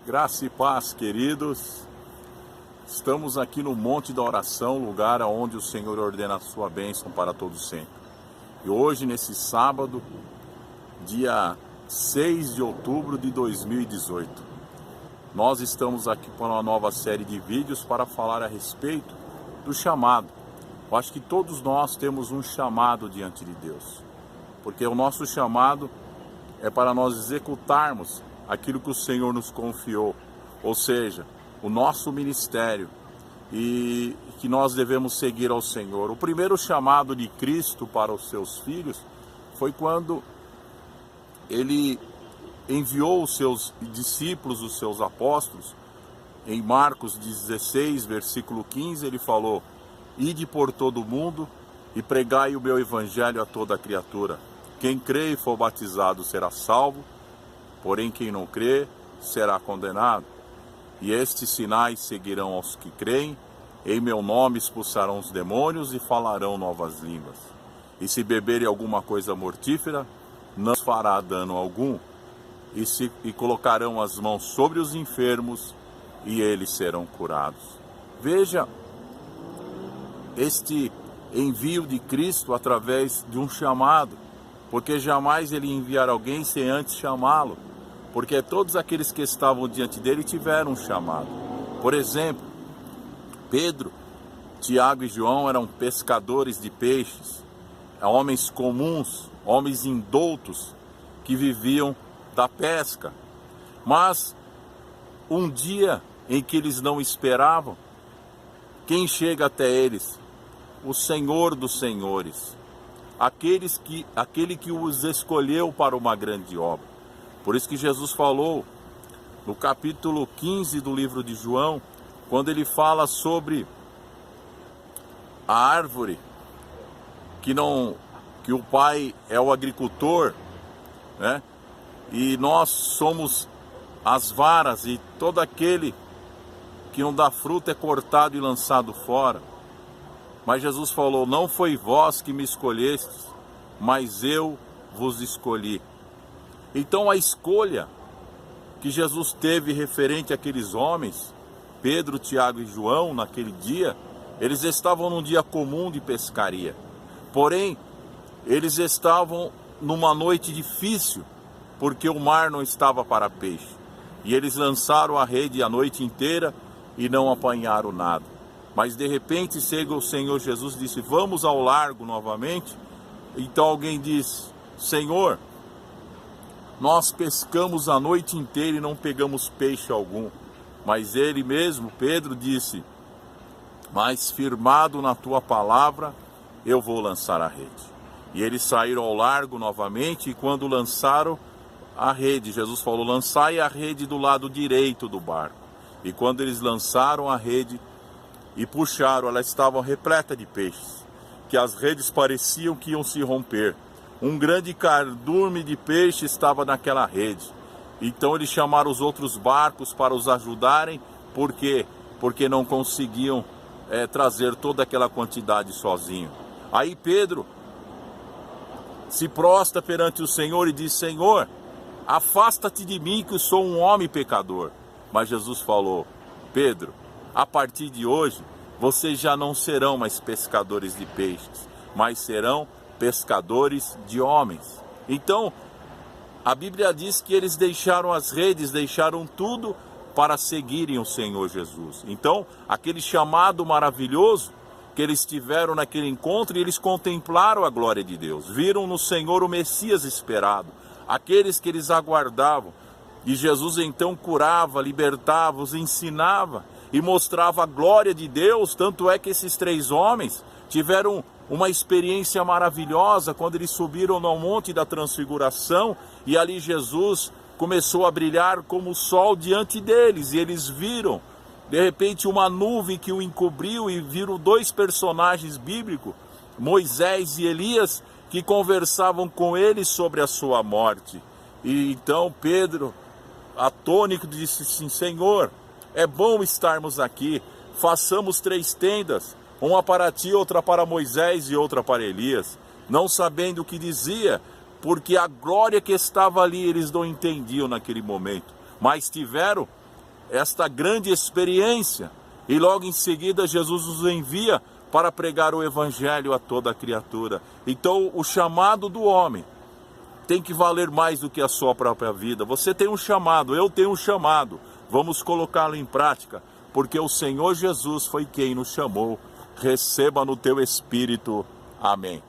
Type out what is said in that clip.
Graça e paz, queridos. Estamos aqui no Monte da Oração, lugar onde o Senhor ordena a sua bênção para todos sempre. E hoje, nesse sábado, dia 6 de outubro de 2018, nós estamos aqui para uma nova série de vídeos para falar a respeito do chamado. Eu acho que todos nós temos um chamado diante de Deus, porque o nosso chamado é para nós executarmos aquilo que o Senhor nos confiou, ou seja, o nosso ministério, e que nós devemos seguir ao Senhor. O primeiro chamado de Cristo para os seus filhos foi quando ele enviou os seus discípulos, os seus apóstolos. Em Marcos 16, versículo 15, ele falou: "Ide por todo o mundo e pregai o meu evangelho a toda criatura. Quem crê e for batizado será salvo, porém quem não crê será condenado. E estes sinais seguirão aos que creem: em meu nome expulsarão os demônios e falarão novas línguas. E se beberem alguma coisa mortífera, não fará dano algum. E colocarão as mãos sobre os enfermos e eles serão curados." Veja este envio de Cristo através de um chamado, porque jamais ele enviar alguém sem antes chamá-lo, porque todos aqueles que estavam diante dele tiveram um chamado. Por exemplo, Pedro, Tiago e João eram pescadores de peixes, homens comuns, homens indoutos que viviam da pesca. Mas um dia em que eles não esperavam, quem chega até eles? O Senhor dos senhores, aquele que os escolheu para uma grande obra. Por isso que Jesus falou no capítulo 15 do livro de João, quando ele fala sobre a árvore, que o Pai é o agricultor, né? E nós somos as varas, e todo aquele que não dá fruto é cortado e lançado fora. Mas Jesus falou: "Não foi vós que me escolhestes, mas eu vos escolhi." Então a escolha que Jesus teve referente àqueles homens, Pedro, Tiago e João, naquele dia, eles estavam num dia comum de pescaria. Porém, eles estavam numa noite difícil, porque o mar não estava para peixe. E eles lançaram a rede a noite inteira e não apanharam nada. Mas de repente chega o Senhor Jesus e disse: "Vamos ao largo novamente." Então alguém disse: "Senhor, nós pescamos a noite inteira e não pegamos peixe algum." Mas ele mesmo, Pedro, disse: "Mas firmado na tua palavra, eu vou lançar a rede." E eles saíram ao largo novamente, e quando lançaram a rede, Jesus falou: "Lançai a rede do lado direito do barco." E quando eles lançaram a rede e puxaram, ela estava repleta de peixes, que as redes pareciam que iam se romper. Um grande cardume de peixe estava naquela rede. Então eles chamaram os outros barcos para os ajudarem. Por quê? Porque não conseguiam trazer toda aquela quantidade sozinho. Aí Pedro se prostra perante o Senhor e diz: "Senhor, afasta-te de mim, que eu sou um homem pecador." Mas Jesus falou: "Pedro, a partir de hoje, vocês já não serão mais pescadores de peixes, mas serão pescadores de homens." Então, a Bíblia diz que eles deixaram as redes, deixaram tudo para seguirem o Senhor Jesus. Então, aquele chamado maravilhoso que eles tiveram naquele encontro, e eles contemplaram a glória de Deus, viram no Senhor o Messias esperado, aqueles que eles aguardavam. E Jesus então curava, libertava, os ensinava e mostrava a glória de Deus. Tanto é que esses três homens tiveram uma experiência maravilhosa quando eles subiram no Monte da Transfiguração, e ali Jesus começou a brilhar como o sol diante deles, e eles viram de repente uma nuvem que o encobriu, e viram dois personagens bíblicos, Moisés e Elias, que conversavam com eles sobre a sua morte. E então Pedro, atônito, disse assim: "Senhor, é bom estarmos aqui, façamos 3 tendas, uma para ti, outra para Moisés e outra para Elias." Não sabendo o que dizia, porque a glória que estava ali eles não entendiam naquele momento, mas tiveram esta grande experiência. E logo em seguida Jesus nos envia para pregar o evangelho a toda criatura. Então o chamado do homem tem que valer mais do que a sua própria vida. Você tem um chamado, eu tenho um chamado. Vamos colocá-lo em prática, porque o Senhor Jesus foi quem nos chamou. Receba no teu espírito. Amém.